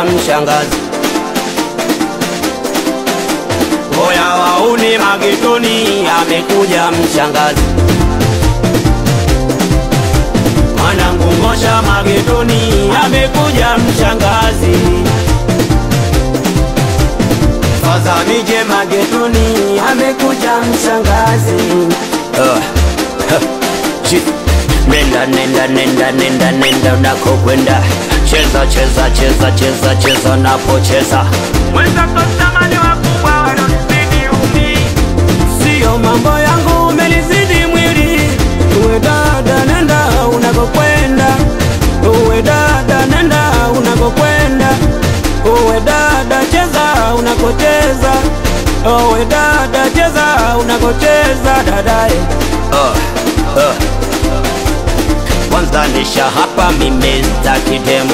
amekuja mshangazi. Oya wauni magetoni, amekuja mshangazi. Mwanangu ngosha magetoni, amekuja mshangazi. Fazamije magetoni, amekuja mshangazi. Nenda nenda nenda nenda nenda unakokwenda. Cheza cheza cheza cheza cheza napocheza. Weza kutamani wakubwa wanonizidi umri. Sio mambo yangu umelizidi mwili. Uwe dada nenda unakokwenda. Uwe dada nenda unakokwenda. Uwe dada cheza unakocheza. Uwe dada cheza unakocheza dadae. Kwanza nisha hapa mimi sitaki demu.